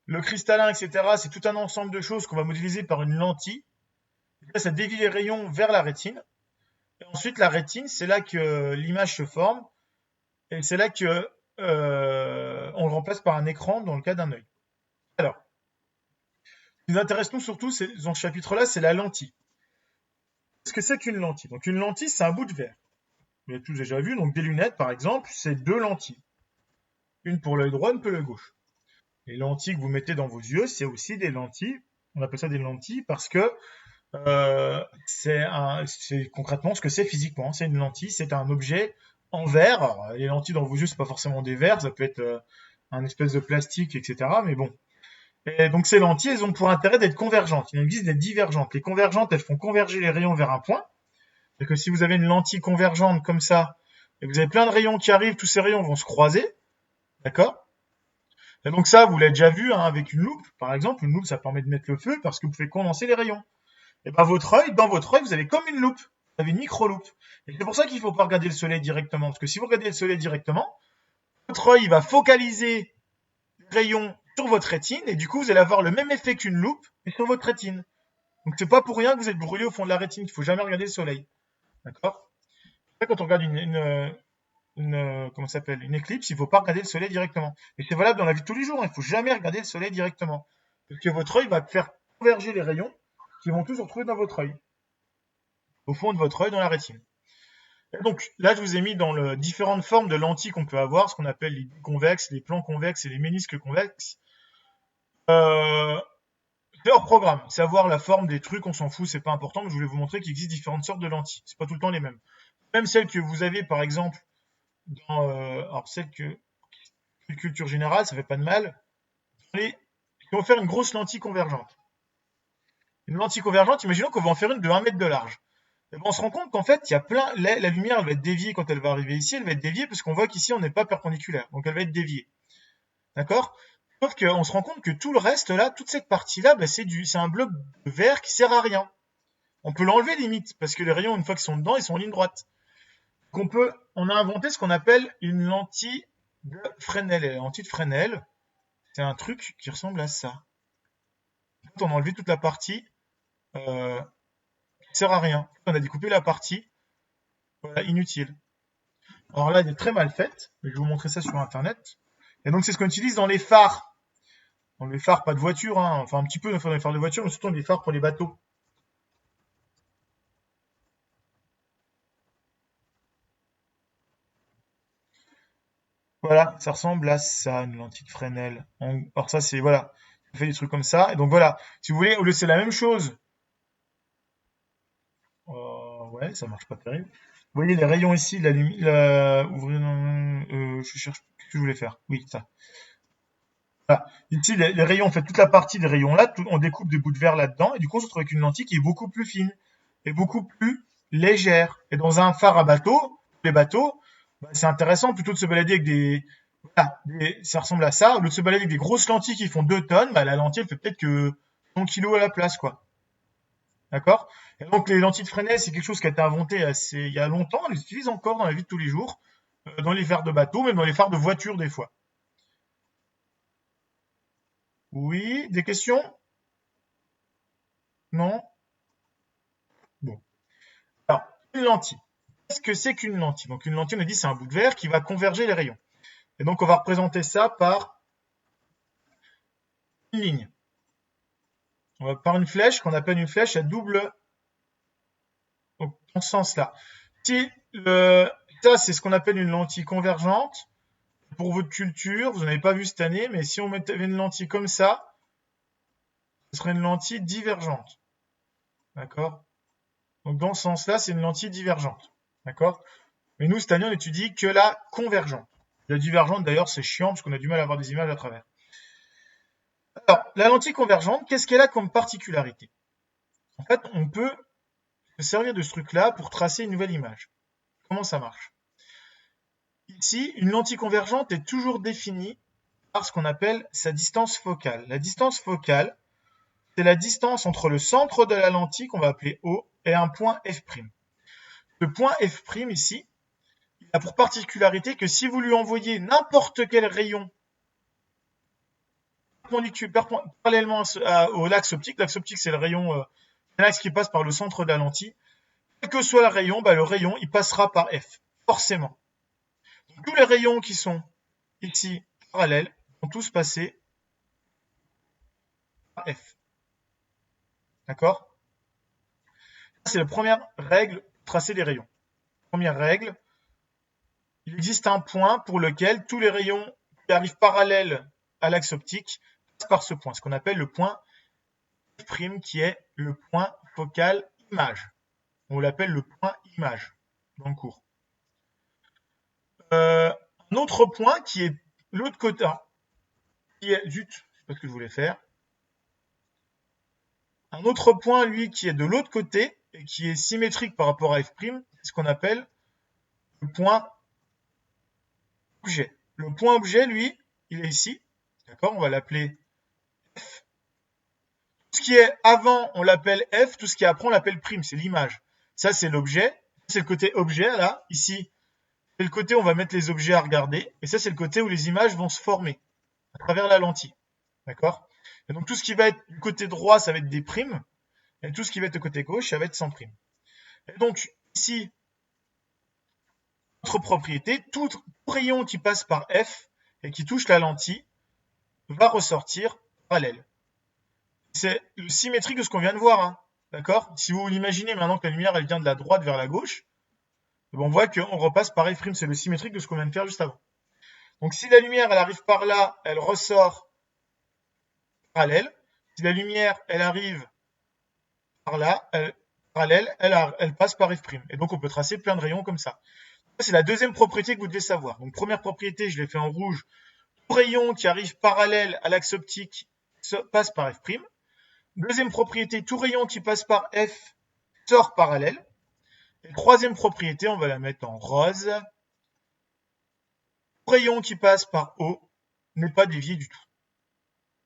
Speaker 1: Le cristallin, etc., c'est tout un ensemble de choses qu'on va modéliser par une lentille. Là, ça dévie les rayons vers la rétine. Et ensuite, la rétine, c'est là que l'image se forme. Et c'est là que on le remplace par un écran dans le cas d'un œil. Alors, ce qui nous intéresse nous surtout, dans ce chapitre-là, c'est la lentille. Qu'est-ce que c'est qu'une lentille? Donc une lentille, c'est un bout de verre. Vous l'avez tous déjà vu, donc des lunettes, par exemple, c'est deux lentilles. Une pour l'œil droit, une pour l'œil gauche. Les lentilles que vous mettez dans vos yeux, c'est aussi des lentilles. On appelle ça des lentilles parce que c'est concrètement ce que c'est physiquement. C'est une lentille, c'est un objet en verre. Alors, les lentilles dans vos yeux, c'est pas forcément des verres, ça peut être un espèce de plastique, etc. Mais bon. Et donc ces lentilles, elles ont pour intérêt d'être convergentes. Il existe des divergentes. Les convergentes, elles font converger les rayons vers un point. C'est que si vous avez une lentille convergente comme ça, et que vous avez plein de rayons qui arrivent, tous ces rayons vont se croiser. D'accord? Et donc ça, vous l'avez déjà vu hein, avec une loupe, par exemple. Une loupe, ça permet de mettre le feu parce que vous pouvez condenser les rayons. Et ben dans votre œil, vous avez comme une loupe. Vous avez une micro-loupe. Et c'est pour ça qu'il ne faut pas regarder le soleil directement. Parce que si vous regardez le soleil directement, votre œil va focaliser les rayons sur votre rétine. Et du coup, vous allez avoir le même effet qu'une loupe, mais sur votre rétine. Donc c'est pas pour rien que vous êtes brûlé au fond de la rétine. Il ne faut jamais regarder le soleil. D'accord? Quand on regarde comment ça s'appelle, une éclipse, il ne faut pas regarder le soleil directement. Et c'est valable dans la vie de tous les jours. Il ne faut jamais regarder le soleil directement. Parce que votre œil va faire converger les rayons qui vont tous se retrouver dans votre œil. Au fond de votre œil, dans la rétine. Et donc là, je vous ai mis dans les différentes formes de lentilles qu'on peut avoir, ce qu'on appelle les convexes, les plans convexes et les ménisques convexes. C'est hors programme. Savoir la forme des trucs, on s'en fout, c'est pas important, mais je voulais vous montrer qu'il existe différentes sortes de lentilles. C'est pas tout le temps les mêmes. Même celles que vous avez, par exemple, alors celles que culture générale, ça fait pas de mal. Qui vont faire une grosse lentille convergente. Une lentille convergente, imaginons qu'on va en faire une de 1 mètre de large. Et ben on se rend compte qu'en fait, il y a la lumière, elle va être déviée quand elle va arriver ici, elle va être déviée parce qu'on voit qu'ici, on n'est pas perpendiculaire. Donc, elle va être déviée. D'accord? Sauf qu'on se rend compte que tout le reste, là, toute cette partie-là, bah, c'est un bloc de verre qui sert à rien. On peut l'enlever limite, parce que les rayons, une fois qu'ils sont dedans, ils sont en ligne droite. Donc, on a inventé ce qu'on appelle une lentille de Fresnel. Et la lentille de Fresnel, c'est un truc qui ressemble à ça. En fait, on a enlevé toute la partie qui sert à rien. On a découpé la partie voilà, inutile. Alors là, elle est très mal faite. Je vais vous montrer ça sur Internet. Et donc, c'est ce qu'on utilise dans les phares. Dans les phares, pas de voiture, hein. Enfin un petit peu dans les phares de voiture, mais surtout dans les phares pour les bateaux. Voilà, ça ressemble à ça, une lentille de Fresnel. Alors ça, c'est, voilà, on fait des trucs comme ça. Et donc voilà, si vous voulez, au lieu c'est la même chose. Ouais, ça marche pas terrible. Vous voyez les rayons ici, la lumière, je cherche ce que je voulais faire. Oui, ça. Voilà. Ici, les rayons, on fait toute la partie des rayons là, on découpe des bouts de verre là-dedans, et du coup, on se retrouve avec une lentille qui est beaucoup plus fine et beaucoup plus légère. Et dans un phare à bateau, les bateaux, bah, c'est intéressant plutôt de se balader avec voilà, ça ressemble à ça, au lieu de se balader avec des grosses lentilles qui font 2 tonnes, bah, la lentille, elle fait peut-être que 100 kilos à la place, quoi. D'accord? Et donc, les lentilles de Fresnel, c'est quelque chose qui a été inventé il y a longtemps, on les utilise encore dans la vie de tous les jours, dans les phares de bateau, même dans les phares de voiture, des fois. Oui, des questions? Non? Bon. Alors, une lentille. Qu'est-ce que c'est qu'une lentille? Donc une lentille, on a dit, c'est un bout de verre qui va converger les rayons. Et donc on va représenter ça par une ligne. On va par une flèche qu'on appelle une flèche à double, donc dans ce sens-là. Si ça, c'est ce qu'on appelle une lentille convergente. Pour votre culture, vous n'en avez pas vu cette année, mais si on mettait une lentille comme ça, ce serait une lentille divergente. D'accord? Donc dans ce sens-là, c'est une lentille divergente. D'accord? Mais nous, cette année, on étudie que la convergente. La divergente, d'ailleurs, c'est chiant parce qu'on a du mal à avoir des images à travers. Alors, la lentille convergente, qu'est-ce qu'elle a comme particularité? En fait, on peut se servir de ce truc-là pour tracer une nouvelle image. Comment ça marche? Ici, une lentille convergente est toujours définie par ce qu'on appelle sa distance focale. La distance focale, c'est la distance entre le centre de la lentille, qu'on va appeler O, et un point F'. Ce point F' ici, il a pour particularité que si vous lui envoyez n'importe quel rayon parallèlement au l'axe optique c'est le rayon, l'axe qui passe par le centre de la lentille, quel que soit le rayon, il passera par F, forcément. Donc, tous les rayons qui sont ici parallèles vont tous passer par F. D'accord? C'est la première règle pour tracer les rayons. Première règle, il existe un point pour lequel tous les rayons qui arrivent parallèles à l'axe optique passent par ce point, ce qu'on appelle le point F', qui est le point focal image. On l'appelle le point image dans le cours. Un autre point qui est l'autre côté, zut, c'est pas ce que je voulais faire. Un autre point, lui, qui est de l'autre côté et qui est symétrique par rapport à F', c'est ce qu'on appelle le point objet. Le point objet, lui, il est ici. D'accord? On va l'appeler F. Tout ce qui est avant, on l'appelle F. Tout ce qui est après, on l'appelle prime. C'est l'image. Ça, c'est l'objet. C'est le côté objet, là. Ici, c'est le côté où on va mettre les objets à regarder. Et ça, c'est le côté où les images vont se former à travers la lentille. D'accord? Et donc, tout ce qui va être du côté droit, ça va être des primes. Et tout ce qui va être du côté gauche, ça va être sans prime. Et donc, ici, notre propriété, tout rayon qui passe par F et qui touche la lentille va ressortir parallèle. C'est le symétrique de ce qu'on vient de voir. Hein. D'accord? Si vous l'imaginez maintenant que la lumière elle vient de la droite vers la gauche, on voit qu'on repasse par F', c'est le symétrique de ce qu'on vient de faire juste avant. Donc si la lumière elle arrive par là, elle ressort parallèle. Si la lumière elle arrive par là, elle passe par F'. Et donc on peut tracer plein de rayons comme ça. C'est la deuxième propriété que vous devez savoir. Donc première propriété, je l'ai fait en rouge. Tout rayon qui arrive parallèle à l'axe optique passe par F'. Deuxième propriété, tout rayon qui passe par F sort parallèle. Et troisième propriété, on va la mettre en rose. Tout rayon qui passe par O n'est pas dévié du tout.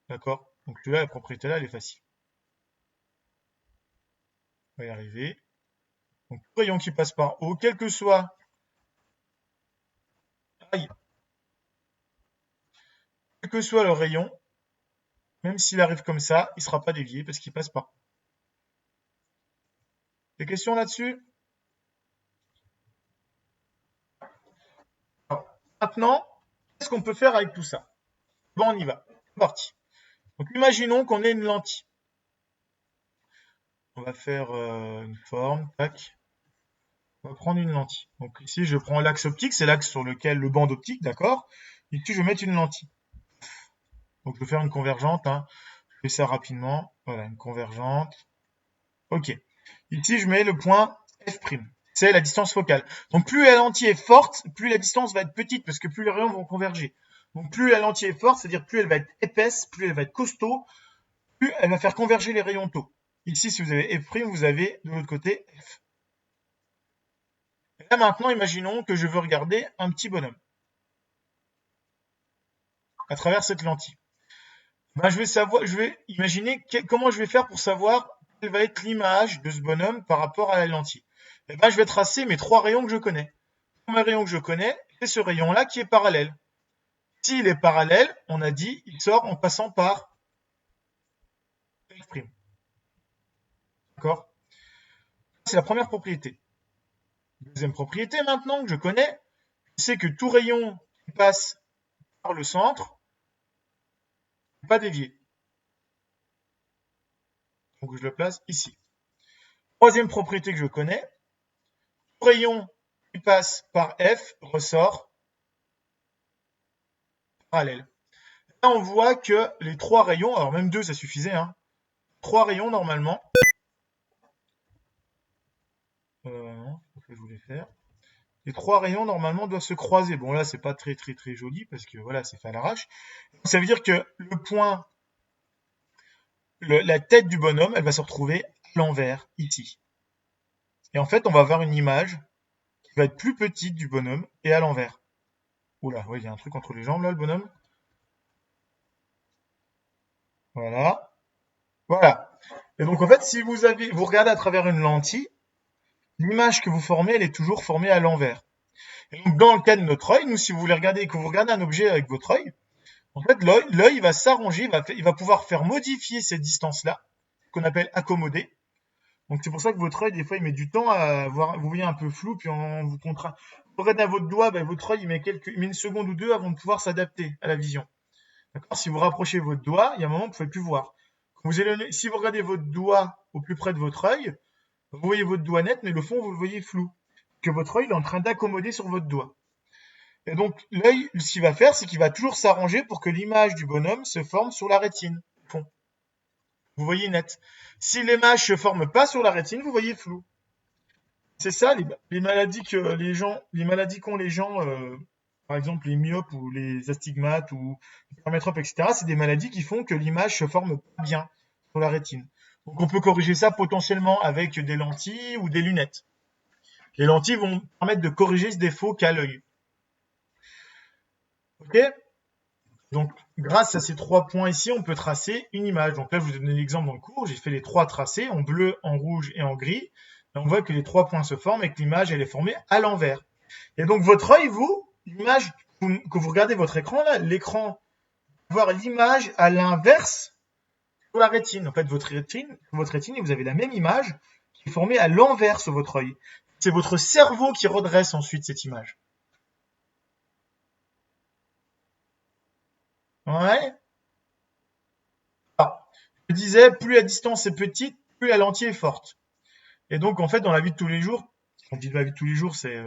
Speaker 1: D'accord? Donc là, la propriété là, elle est facile. On va y arriver. Donc tout rayon qui passe par O, quel que soit... Aïe. Quel que soit le rayon, même s'il arrive comme ça, il ne sera pas dévié parce qu'il passe par. Des questions là-dessus? Maintenant, qu'est-ce qu'on peut faire avec tout ça? Bon, on y va. C'est parti. Donc, imaginons qu'on ait une lentille. On va faire une forme. Tac. On va prendre une lentille. Donc ici, je prends l'axe optique, c'est l'axe sur lequel le banc d'optique, d'accord? Ici, je vais mettre une lentille. Donc, je vais faire une convergente. Hein. Je fais ça rapidement. Voilà, une convergente. Ok. Ici, je mets le point F'. C'est la distance focale. Donc plus la lentille est forte, plus la distance va être petite, parce que plus les rayons vont converger. Donc plus la lentille est forte, c'est-à-dire plus elle va être épaisse, plus elle va être costaud, plus elle va faire converger les rayons tôt. Ici, si vous avez F', vous avez de l'autre côté F. Et là maintenant, imaginons que je veux regarder un petit bonhomme à travers cette lentille. Ben, je vais imaginer comment je vais faire pour savoir quelle va être l'image de ce bonhomme par rapport à la lentille. Et ben, je vais tracer mes trois rayons que je connais. Le premier rayon que je connais, c'est ce rayon-là qui est parallèle. S'il est parallèle, on a dit, il sort en passant par D'accord? C'est la première propriété. Deuxième propriété maintenant que je connais, c'est que tout rayon qui passe par le centre n'est pas dévié. Donc je le place ici. Troisième propriété que je connais, tout rayon qui passe par F ressort parallèle. Là, on voit que les trois rayons, alors même deux, ça suffisait, hein. Trois rayons normalement. Non, c'est ce que je voulais faire. Les trois rayons normalement doivent se croiser. Bon là, c'est pas très joli parce que voilà, c'est fait à l'arrache. Ça veut dire que le point, la tête du bonhomme, elle va se retrouver à l'envers ici. Et en fait, on va avoir une image qui va être plus petite du bonhomme et à l'envers. Oula, oui, il y a un truc entre les jambes là, le bonhomme. Voilà. Voilà. Et donc en fait, si vous regardez à travers une lentille, l'image que vous formez, elle est toujours formée à l'envers. Et donc dans le cas de notre œil, nous, si vous voulez regarder, que vous regardez un objet avec votre œil, en fait, l'œil va s'arranger, il va pouvoir faire modifier cette distance-là, qu'on appelle accommoder. Donc c'est pour ça que votre œil, des fois, il met du temps à voir, vous voyez un peu flou, puis on vous contraint. Vous regardez à votre doigt, ben, votre œil, il met une seconde ou deux avant de pouvoir s'adapter à la vision. D'accord? Si vous rapprochez votre doigt, il y a un moment, vous ne pouvez plus voir. Si vous regardez votre doigt au plus près de votre œil, vous voyez votre doigt net, mais le fond, vous le voyez flou. Que votre œil est en train d'accommoder sur votre doigt. Et donc, l'œil, ce qu'il va faire, c'est qu'il va toujours s'arranger pour que l'image du bonhomme se forme sur la rétine. Fond. Vous voyez net. Si l'image se forme pas sur la rétine, vous voyez flou. C'est ça, les maladies qu'ont les gens, par exemple les myopes ou les astigmates ou les paramétropes, etc. C'est des maladies qui font que l'image se forme pas bien sur la rétine. Donc, on peut corriger ça potentiellement avec des lentilles ou des lunettes. Les lentilles vont permettre de corriger ce défaut qu'a l'œil. Ok? Donc, grâce à ces trois points ici, on peut tracer une image. Donc là, je vous ai donné l'exemple dans le cours. J'ai fait les trois tracés en bleu, en rouge et en gris. Et on voit que les trois points se forment et que l'image, elle est formée à l'envers. Et donc, votre œil, l'image que vous regardez votre écran, là, l'écran, voir l'image à l'inverse sur la rétine. En fait, votre rétine, et vous avez la même image qui est formée à l'envers sur votre œil. C'est votre cerveau qui redresse ensuite cette image. Ouais. Alors, je disais, plus la distance est petite, plus la lentille est forte. Et donc, en fait, dans la vie de tous les jours, quand je dis la vie de tous les jours, c'est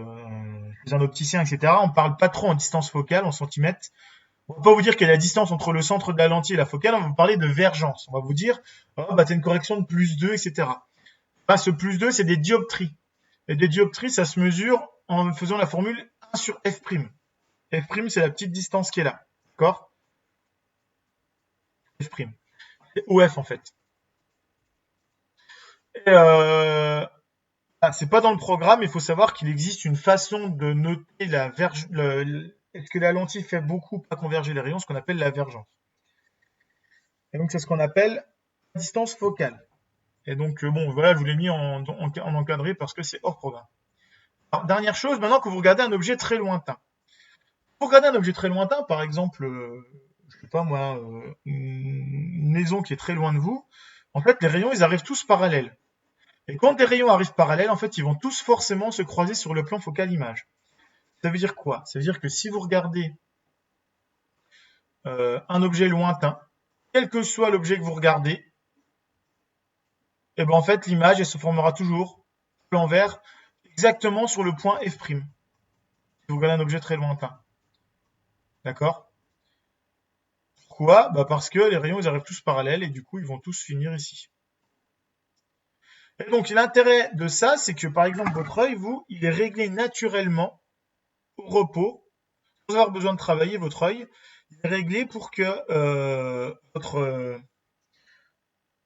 Speaker 1: chez un opticien, etc., on parle pas trop en distance focale, en centimètres. On va pas vous dire quelle est la distance entre le centre de la lentille et la focale, on va vous parler de vergence. On va vous dire, oh, bah, t'as une correction de plus 2, etc. Enfin, ce plus 2, c'est des dioptries. Et des dioptries, ça se mesure en faisant la formule 1 sur f'. F', c'est la petite distance qui est là. D'accord? F'. C'est OF, en fait. Et c'est pas dans le programme, il faut savoir qu'il existe une façon de noter est-ce que la lentille fait beaucoup pas converger les rayons, ce qu'on appelle la vergence. Et donc c'est ce qu'on appelle la distance focale. Et donc bon, voilà, je vous l'ai mis en encadré parce que c'est hors programme. Alors, dernière chose, maintenant que vous regardez un objet très lointain. Vous regardez un objet très lointain, par exemple, je sais pas moi, une maison qui est très loin de vous, en fait les rayons ils arrivent tous parallèles. Et quand des rayons arrivent parallèles, en fait, ils vont tous forcément se croiser sur le plan focal image. Ça veut dire quoi? Ça veut dire que si vous regardez un objet lointain, quel que soit l'objet que vous regardez, et ben en fait, l'image, elle se formera toujours à l'envers, exactement sur le point F'. Si vous regardez un objet très lointain. D'accord? Pourquoi? Bah parce que les rayons, ils arrivent tous parallèles et du coup, ils vont tous finir ici. Et donc, l'intérêt de ça, c'est que par exemple, votre œil, il est réglé naturellement au repos, sans avoir besoin de travailler votre œil. Il est réglé pour que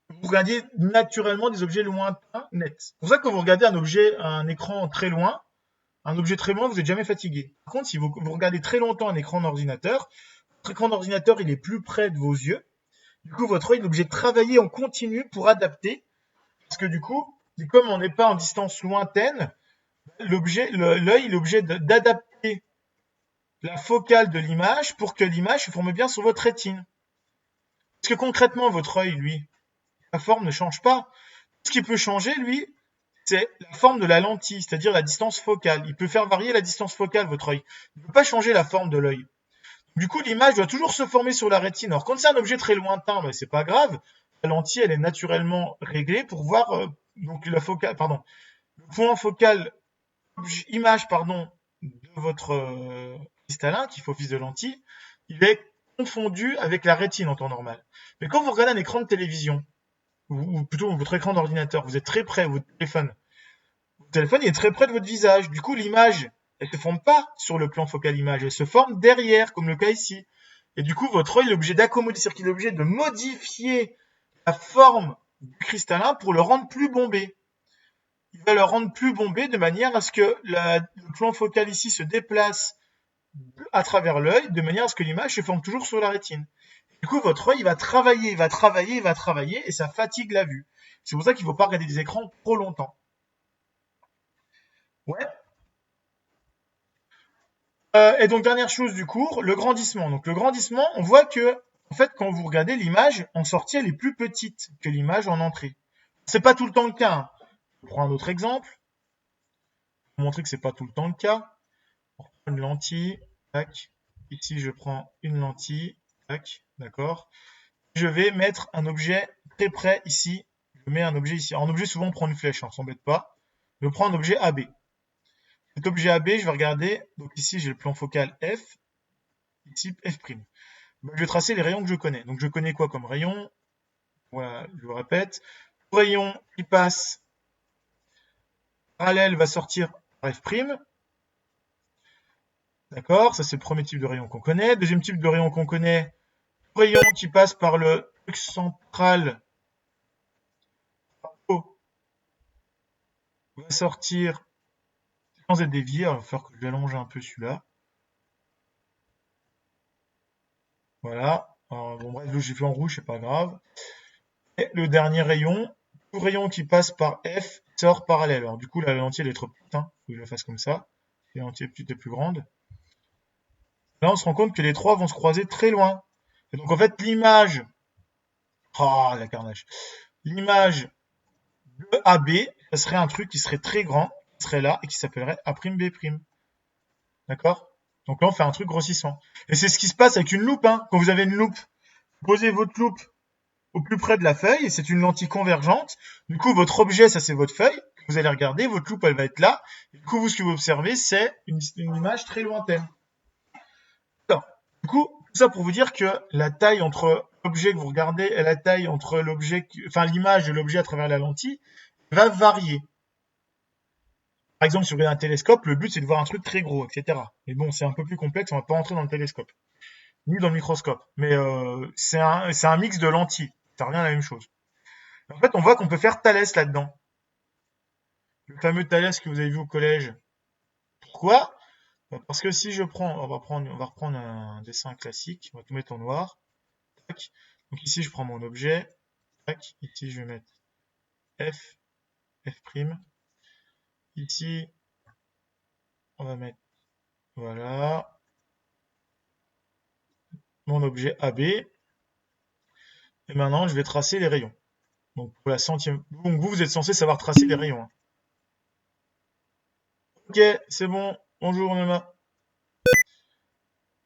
Speaker 1: vous regardiez naturellement des objets lointains nets. C'est pour ça que quand vous regardez un écran très loin, un objet très loin, vous n'êtes jamais fatigué. Par contre, si vous regardez très longtemps un écran d'ordinateur, votre écran d'ordinateur, il est plus près de vos yeux. Du coup, votre œil est obligé de travailler en continu pour adapter. Parce que du coup, comme on n'est pas en distance lointaine, l'œil est obligé d'adapter la focale de l'image pour que l'image se forme bien sur votre rétine. Parce que concrètement, votre œil, lui, la forme ne change pas. Ce qui peut changer, lui, c'est la forme de la lentille, c'est-à-dire la distance focale. Il peut faire varier la distance focale, votre œil. Il ne peut pas changer la forme de l'œil. Du coup, l'image doit toujours se former sur la rétine. Alors, quand c'est un objet très lointain, ben, c'est pas grave. La lentille, elle est naturellement réglée pour voir donc la focale, pardon, le point focal image pardon de votre cristallin qui fait office de lentille, il est confondu avec la rétine en temps normal. Mais quand vous regardez un écran de télévision ou plutôt votre écran d'ordinateur, vous êtes très près, votre téléphone. Votre téléphone il est très près de votre visage. Du coup, l'image, elle se forme pas sur le plan focal image, elle se forme derrière, comme le cas ici. Et du coup, votre œil est obligé d'accommoder, c'est-à-dire qu'il est obligé de modifier la forme du cristallin pour le rendre plus bombé. Il va le rendre plus bombé de manière à ce que le plan focal ici se déplace à travers l'œil, de manière à ce que l'image se forme toujours sur la rétine. Du coup, votre œil, il va travailler, il va travailler, il va travailler, et ça fatigue la vue. C'est pour ça qu'il ne faut pas regarder des écrans trop longtemps. Ouais. Et donc, dernière chose du cours, le grandissement. Donc, le grandissement, on voit que, en fait, quand vous regardez l'image, en sortie, elle est plus petite que l'image en entrée. C'est pas tout le temps le cas. Hein. Je prends un autre exemple. Pour montrer que c'est pas tout le temps le cas. On reprend une lentille. Tac. Ici, je prends une lentille. Tac. D'accord. Je vais mettre un objet très près ici. Je mets un objet ici. En objet, souvent, on prend une flèche, hein, on s'embête pas. Je prends un objet AB. Cet objet AB, je vais regarder. Donc ici, j'ai le plan focal F. Ici, F'. Je vais tracer les rayons que je connais. Donc je connais quoi comme rayon? Voilà, je vous répète. Le rayon qui passe parallèle va sortir par F'. D'accord, ça c'est le premier type de rayon qu'on connaît. Deuxième type de rayon qu'on connaît, le rayon qui passe par le truc central O va sortir sans être dévié. Il va falloir que je l'allonge un peu celui-là. Voilà. Alors, bon, bref, j'ai fait en rouge, c'est pas grave. Et le dernier rayon, tout rayon qui passe par F sort parallèle. Alors, du coup, la lentille, elle est trop petite. Hein. Faut que je la fasse comme ça. La lentille est petite et plus grande. Là, on se rend compte que les trois vont se croiser très loin. Et donc, en fait, l'image, ah, la carnage. L'image de AB, ça serait un truc qui serait très grand, qui serait là et qui s'appellerait A'B'. D'accord? Donc là, on fait un truc grossissant. Et c'est ce qui se passe avec une loupe. Hein. Quand vous avez une loupe, vous posez votre loupe au plus près de la feuille et c'est une lentille convergente. Du coup, votre objet, ça c'est votre feuille. Vous allez regarder, votre loupe, elle va être là. Et du coup, vous, ce que vous observez, c'est une image très lointaine. Alors, du coup, tout ça pour vous dire que la taille entre l'objet que vous regardez et la taille entre l'objet, enfin l'image de l'objet à travers la lentille va varier. Par exemple, si vous regardez un télescope, le but c'est de voir un truc très gros, etc. Mais bon, c'est un peu plus complexe, on va pas rentrer dans le télescope, ni dans le microscope. Mais c'est un mix de lentilles, ça revient à la même chose. En fait, on voit qu'on peut faire Thalès là-dedans. Le fameux Thalès que vous avez vu au collège. Pourquoi? Parce que si je prends, on va reprendre un dessin classique, on va tout mettre en noir. Tac. Donc ici, je prends mon objet. Tac. Ici, je vais mettre F, F'. Ici, on va mettre, voilà, mon objet AB. Et maintenant, je vais tracer les rayons. Donc, pour la centième. Donc, vous êtes censé savoir tracer les rayons. Hein. Ok, c'est bon. Bonjour, Nema.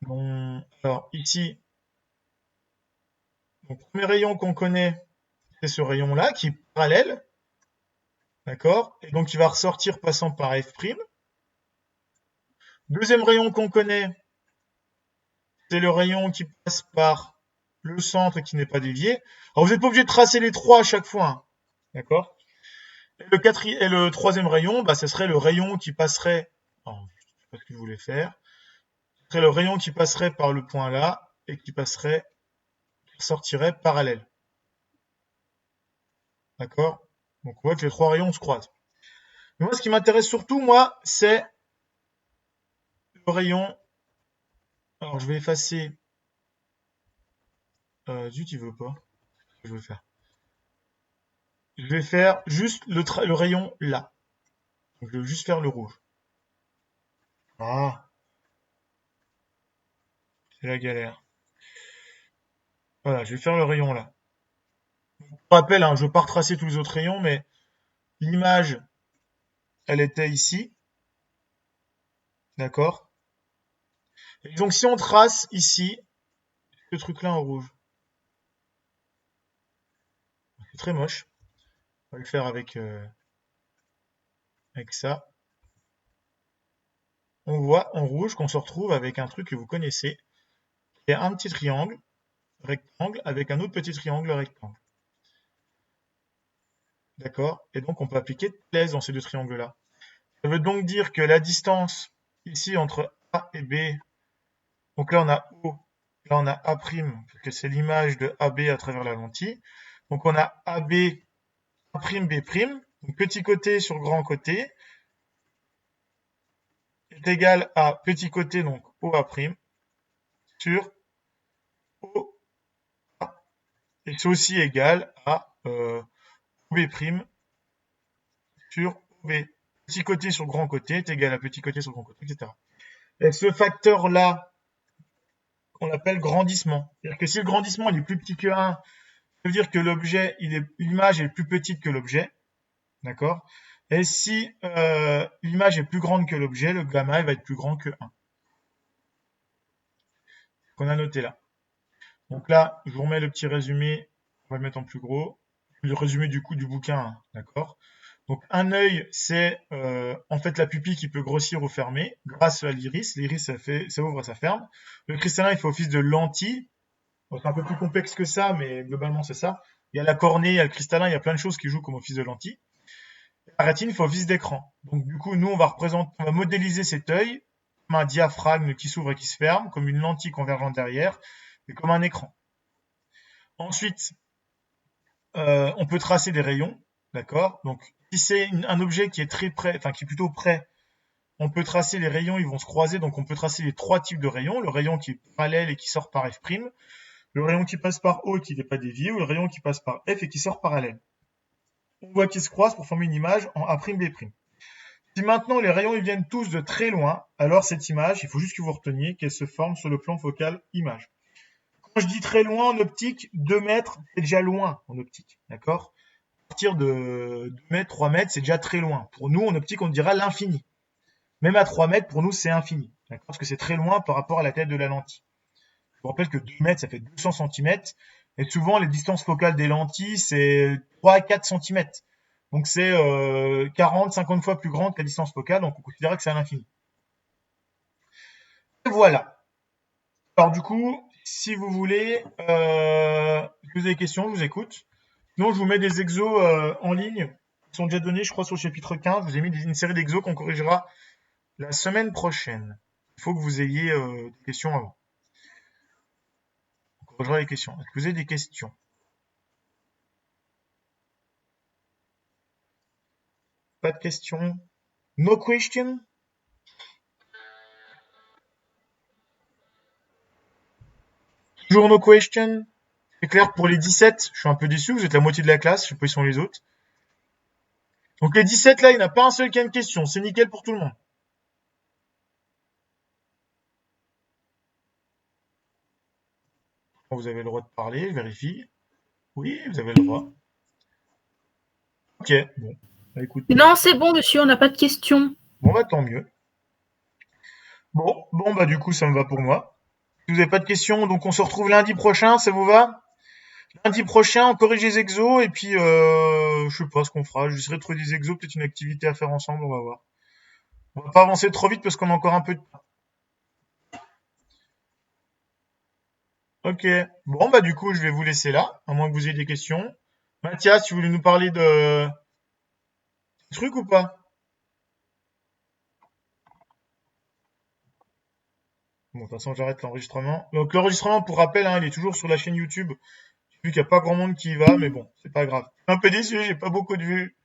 Speaker 1: Bon, alors, ici, le premier rayon qu'on connaît, c'est ce rayon-là, qui est parallèle. D'accord? Et donc, il va ressortir passant par F'. Deuxième rayon qu'on connaît, c'est le rayon qui passe par le centre et qui n'est pas dévié. Alors, vous n'êtes pas obligé de tracer les trois à chaque fois. Hein. D'accord? Et le troisième rayon, bah, ce serait le rayon qui passerait. Alors, je sais pas ce que je voulais faire. Ce serait le rayon qui passerait par le point là et qui sortirait parallèle. D'accord? Donc on voit que les trois rayons se croisent. Mais moi, ce qui m'intéresse surtout, moi, c'est le rayon. Alors je vais effacer. Zut, il veut pas. Qu'est-ce que je vais faire? Je vais faire juste le rayon là. Donc je vais juste faire le rouge. Ah, c'est la galère. Voilà, je vais faire le rayon là. Pour rappel, hein, je ne veux pas retracer tous les autres rayons, mais l'image, elle était ici. D'accord? Et donc, si on trace ici, ce truc-là en rouge, c'est très moche. On va le faire avec ça. On voit en rouge qu'on se retrouve avec un truc que vous connaissez, qui est un petit triangle rectangle avec un autre petit triangle rectangle. D'accord? Et donc, on peut appliquer thèse dans ces deux triangles-là. Ça veut donc dire que la distance ici entre A et B, donc là on a O, là on a A', parce que c'est l'image de AB à travers la lentille. Donc on a AB, A', B', donc petit côté sur grand côté, est égal à petit côté, donc OA' sur OA. Et c'est aussi égal à OB' sur OB. Petit côté sur grand côté est égal à petit côté sur grand côté, etc. Et ce facteur-là, on l'appelle grandissement. C'est-à-dire que si le grandissement il est plus petit que 1, ça veut dire que l'image est plus petite que l'objet. D'accord? Et si l'image est plus grande que l'objet, le gamma il va être plus grand que 1. Qu'on a noté là. Donc là, je vous remets le petit résumé, on va le mettre en plus gros. Le résumé du coup du bouquin, hein, d'accord? Donc un œil, c'est en fait la pupille qui peut grossir ou fermer grâce à l'iris. L'iris, ça ouvre, ça ferme. Le cristallin, il fait office de lentille. Bon, c'est un peu plus complexe que ça, mais globalement, c'est ça. Il y a la cornée, il y a le cristallin, il y a plein de choses qui jouent comme office de lentille. La rétine fait office d'écran. Donc du coup, nous, on va modéliser cet œil comme un diaphragme qui s'ouvre et qui se ferme, comme une lentille convergente derrière, et comme un écran. Ensuite, on peut tracer des rayons, d'accord? Donc, si c'est un objet qui est très près, enfin qui est plutôt près, on peut tracer les rayons, ils vont se croiser, donc on peut tracer les trois types de rayons, le rayon qui est parallèle et qui sort par F', le rayon qui passe par O et qui n'est pas dévié, ou le rayon qui passe par F et qui sort par LN. On voit qu'ils se croisent pour former une image en A', B'. Si maintenant les rayons ils viennent tous de très loin, alors cette image, il faut juste que vous reteniez qu'elle se forme sur le plan focal image. Quand je dis très loin en optique, 2 mètres, c'est déjà loin en optique, d'accord? À partir de 2 mètres, 3 mètres, c'est déjà très loin. Pour nous, en optique, on dira l'infini. Même à 3 mètres, pour nous, c'est infini, d'accord? Parce que c'est très loin par rapport à la tête de la lentille. Je vous rappelle que 2 mètres, ça fait 200 cm. Et souvent, les distances focales des lentilles, c'est 3 à 4 cm. Donc, c'est 40, 50 fois plus grande que la distance focale. Donc, on considère que c'est à l'infini. Et voilà. Alors, du coup, si vous voulez poser des questions, je vous écoute. Sinon, je vous mets des exos en ligne qui sont déjà donnés, je crois, sur le chapitre 15. Je vous ai mis une série d'exos qu'on corrigera la semaine prochaine. Il faut que vous ayez des questions avant. On corrigera les questions. Est-ce que vous avez des questions? Pas de questions? No question? Toujours no question? C'est clair pour les 17? Je suis un peu déçu, vous êtes la moitié de la classe, je sais pas où sont les autres. Donc les 17 là, il n'y en a pas un seul qui a une question, c'est nickel pour tout le monde. Bon, vous avez le droit de parler, je vérifie. Oui, vous avez le droit. Ok, bon. Bah, écoute.
Speaker 2: Non, c'est bon, monsieur, on n'a pas de questions.
Speaker 1: Bon, bah tant mieux. Bon, bah du coup, ça me va pour moi. Si vous n'avez pas de questions, donc on se retrouve lundi prochain, ça vous va? Lundi prochain, on corrige les exos, et puis je sais pas ce qu'on fera. J'essaierai de trouver des exos, peut-être une activité à faire ensemble, on va voir. On va pas avancer trop vite parce qu'on a encore un peu de temps. Ok. Bon, bah du coup, je vais vous laisser là, à moins que vous ayez des questions. Mathias, tu voulais nous parler de trucs ou pas? Bon, de toute façon, j'arrête l'enregistrement. Donc l'enregistrement, pour rappel, hein, il est toujours sur la chaîne YouTube. J'ai vu qu'il n'y a pas grand monde qui y va, mais bon, c'est pas grave. Un peu déçu, j'ai pas beaucoup de vues.